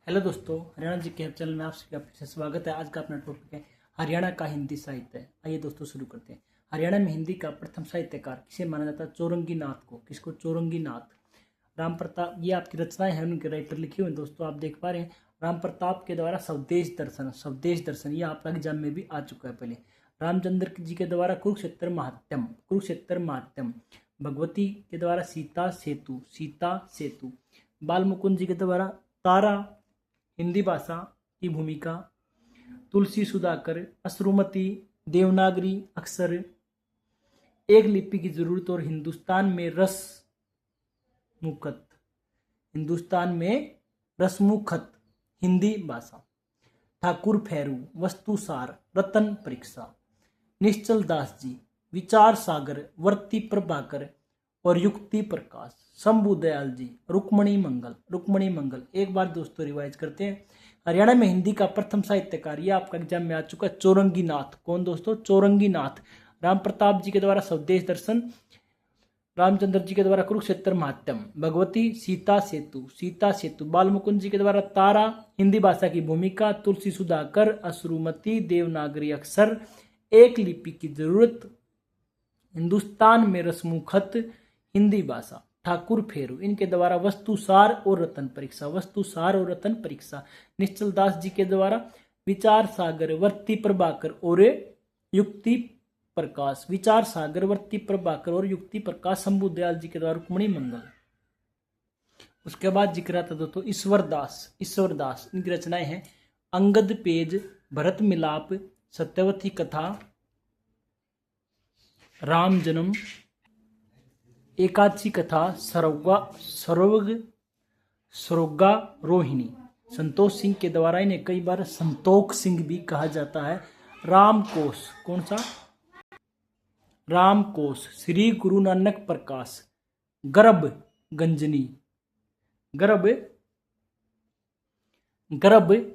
Hello दोस्तों, हरियाणा जी के channel में आप सभी का फिर से स्वागत है। आज का अपना टॉपिक है हरियाणा का हिंदी साहित्य। आइए दोस्तों शुरू करते हैं। हरियाणा में हिंदी का प्रथम साहित्यकार किसे माना जाता है? चौरंगी नाथ को। किसको? चौरंगी नाथ। राम प्रताप, ये आपकी रचनाएं हैं, उनके राइटर लिखे हुए हैं दोस्तों, आप देख पा रहे हैं। राम प्रताप के द्वारा स्वदेश दर्शन, स्वदेश दर्शन ये आपका एग्जाम में भी आ चुका है पहले। रामचंद्र जी के द्वारा कुरुक्षेत्र महात्यम, कुरुक्षेत्र महात्यम। भगवती के द्वारा सीता सेतु, सीता सेतु। बाल मुकुंद जी के द्वारा तारा, हिंदी भाषा की भूमिका। तुलसी सुधाकर, अश्रुमती, देवनागरी अक्षर, एक लिपि की जरूरत और हिंदुस्तान में रसमुखत, हिंदुस्तान में रसमुखत हिंदी भाषा। ठाकुर फेरू, वस्तुसार, रतन परीक्षा। निश्चल दास जी, विचार सागर, वर्ती प्रभाकर और युक्ति प्रकाश। शंभू दयाल जी, रुक्मणी मंगल, रुक्मणी मंगल। एक बार दोस्तों रिवाइज करते हैं। हरियाणा में हिंदी का प्रथम साहित्यकार, यह आपका एग्जाम में आ चुका है, चौरंगी नाथ। कौन दोस्तों? चौरंगी नाथ। राम प्रताप जी के द्वारा स्वदेश दर्शन, रामचंद्र जी के द्वारा कुरुक्षेत्र महात्यम, भगवती सीता सेतु, सीता सेतु। बाल मुकुंद जी के द्वारा तारा, हिंदी भाषा की भूमिका। तुलसी सुधाकर, अश्रुमती, देवनागरी अक्षर, एक लिपि की जरूरत, हिंदुस्तान में रसमुखत हिंदी भाषा। ठाकुर फेरू, इनके द्वारा वस्तुसार और रतन परीक्षा, वस्तुसार और रतन परीक्षा। निश्चल दास जी के द्वारा विचार सागर, वर्ती प्रभाकर और युक्ति प्रकाश, विचार सागर, वर्ती प्रभाकर और युक्ति प्रकाश। शंभू दयाल जी के द्वारा रुक्मणी मंगल। उसके बाद जिक्र आता दोस्तों ईश्वरदास, ईश्वरदास। इनकी रचनाएं हैं अंगद पेज, भरत मिलाप, सत्यवती कथा, राम जन्म, एकादशी कथा, सरोगा रोहिणी। संतोष सिंह के द्वारा इन्हें कई बार संतोख सिंह भी कहा जाता है। रामकोश, कौन सा? रामकोश। श्री गुरु नानक प्रकाश, गर्भ गंजनी, गर्भ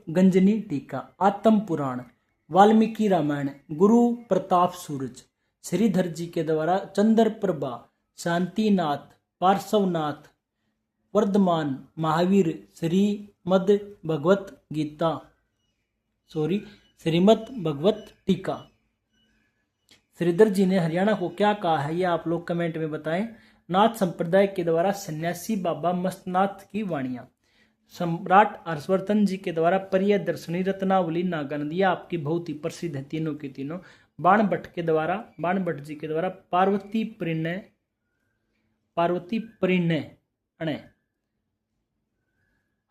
गंजनी टीका। आत्म पुराण, वाल्मीकि रामायण, गुरु प्रताप सूरज। श्रीधर जी के द्वारा चंद्र प्रभा, शांतिनाथ, पार्श्वनाथ, वर्धमान, महावीर, श्रीमद भगवत गीता, श्रीमद भगवत टीका। श्रीधर जी ने हरियाणा को क्या कहा है, ये आप लोग कमेंट में बताएं। नाथ संप्रदाय के द्वारा सन्यासी बाबा मस्तनाथ की वाणियां। सम्राट हर्षवर्धन जी के द्वारा प्रिय दर्शनी, रत्नावली, नागानंद, ये आपकी बहुत ही प्रसिद्ध है तीनों के तीनों। बाणभट्ट जी के द्वारा पार्वती परिणय,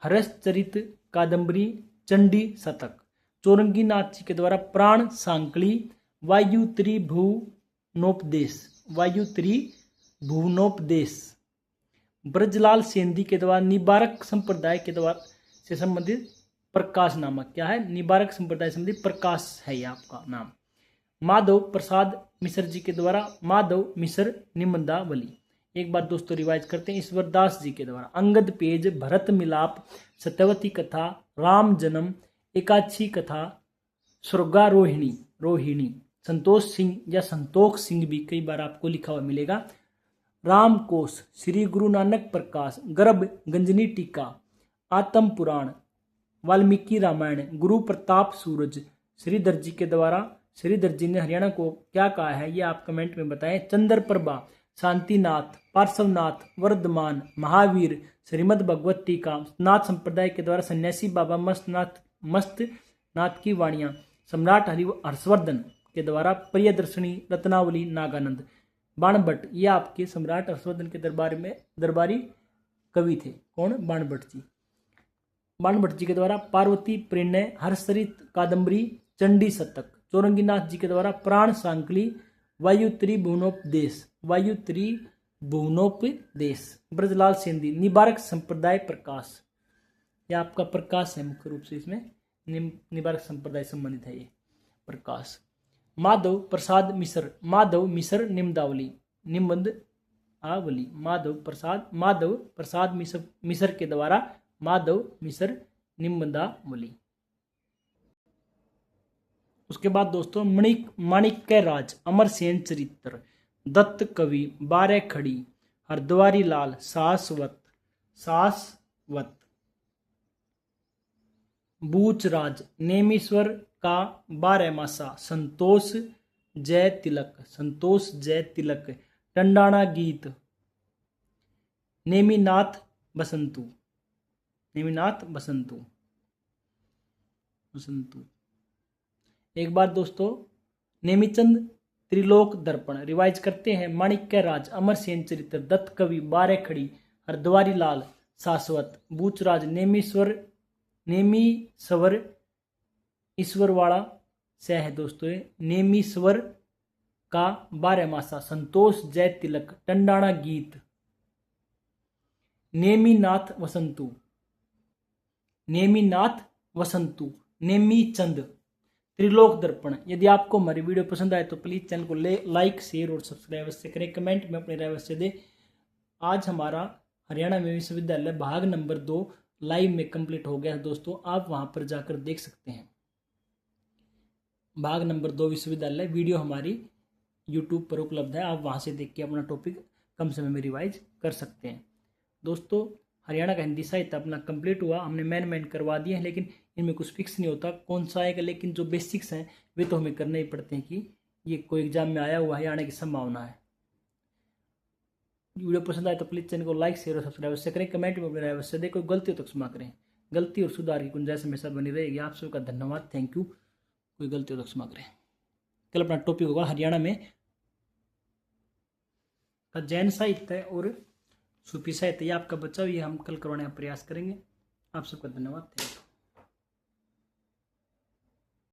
हर्षचरित कादंबरी, चंडी शतक। चौरंगी नाथ जी के द्वारा प्राण सांकली, वायु त्रिभुवनोपदेश, वायु त्रिभुवनोपदेश। ब्रजलाल सेंधी के द्वारा निबारक संप्रदाय के द्वारा से संबंधित प्रकाश नामक, क्या है? निबारक संप्रदाय से संबंधित प्रकाश है ये आपका नाम। माधव प्रसाद मिश्र जी के द्वारा माधव मिश्र निबंधावली। एक बार दोस्तों रिवाइज करते हैं। ईश्वरदास जी के द्वारा अंगद पेज, भरत मिलाप, सत्यवती कथा, राम जन्म, एकादशी कथा, रोहिणी। संतोष सिंह या संतोख सिंह भी कई बार आपको लिखा हुआ मिलेगा। रामकोश, श्री गुरु नानक प्रकाश, गर्भ गंजनी टीका, आत्म पुराण, वाल्मीकि रामायण, गुरु प्रताप सूरज। श्रीधर जी के द्वारा, श्रीधर जी ने हरियाणा को क्या कहा है, ये आप कमेंट में बताएं। चंद्र प्रभा, शांतिनाथ, पार्श्वनाथ, वर्धमान, महावीर, श्रीमद भगवत टीका। नाथ संप्रदाय के द्वारा सन्यासी बाबा मस्तनाथ की वाणियां। सम्राट हर्षवर्धन के द्वारा प्रियदर्शनी, रत्नावली, नागानंद। बाणभट्ट, ये आपके सम्राट हर्षवर्धन के दरबारी कवि थे। कौन? बाणभट्ट जी के द्वारा पार्वती परिणय, हर्षचरित कादंबरी, चंडी शतक। चौरंगी नाथ जी के द्वारा प्राण सांकली, वायु त्रिभुवनोपदेश। ब्रजलाल सेंधी, निबारक संप्रदाय प्रकाश, यह आपका प्रकाश है मुख्य रूप से, इसमें निबारक संप्रदाय संबंधित है ये प्रकाश। माधव प्रसाद मिश्र निबंधावली, माधव प्रसाद मिश्र के द्वारा माधव मिश्र निबंधावली। उसके बाद दोस्तों माणिक्य राज, अमरसेन चरित्र, दत्त कवि, बारह खड़ी, हरद्वारी लाल, शाश्वत, बूचराज, नेमीश्वर का बारहमासा, संतोष जय तिलक, संतोष जय तिलक, टंडाणा गीत, नेमिनाथ बसंतु, नेमिनाथ बसंतु, बसंतु। एक बार दोस्तों, नेमीचंद त्रिलोक दर्पण रिवाइज करते हैं। माणिक्य राज, अमर सेन चरित्र, दत्त कवि, बारह खड़ी, हरद्वारी लाल, शाश्वत, बूचराज, नेमीश्वर ईश्वरवाड़ा से है दोस्तों, नेमीश्वर का बारहमासा, संतोष जय तिलक, टंडाणा गीत, नेमिनाथ वसंतु, नेमिनाथ वसंतु, नेमीचंद त्रिलोक दर्पण। यदि आपको हमारी वीडियो पसंद आए तो प्लीज चैनल को लाइक, शेयर और सब्सक्राइब अवश्य करें। कमेंट में अपनी राय अवश्य दें। आज हमारा हरियाणा विश्वविद्यालय भाग नंबर 2 लाइव में कंप्लीट हो गया है दोस्तों, आप वहां पर जाकर देख सकते हैं। भाग नंबर 2 विश्वविद्यालय वीडियो हमारी यूट्यूब पर उपलब्ध है, आप वहां से देख के अपना टॉपिक कम समय में रिवाइज कर सकते हैं। दोस्तों, हरियाणा का हिंदी साहित्य अपना कंप्लीट हुआ, हमने मेन करवा दिए हैं, लेकिन इनमें कुछ फिक्स नहीं होता कौन सा आएगा, लेकिन जो बेसिक्स हैं वे तो हमें करने ही पड़ते हैं कि ये कोई एग्जाम में आया हुआ है, आने की संभावना है। वीडियो पसंद आए तो प्लीज चैनल को लाइक, शेयर और सब्सक्राइब अवश्य करें। कमेंट में अपनी राय अवश्य दें। कोई गलती हो तो क्षमा करें, गलती और सुधार की गुंजाइश हमेशा बनी रहेगी। आप सबका धन्यवाद, थैंक यू। कोई गलती हो तो क्षमा करें। कल अपना टॉपिक होगा हरियाणा में का जैन साहित्य और सूफी साहित्य, आपका बचा हुआ, ये हम कल करवाने का प्रयास करेंगे। आप सबका धन्यवाद, थैंक यू।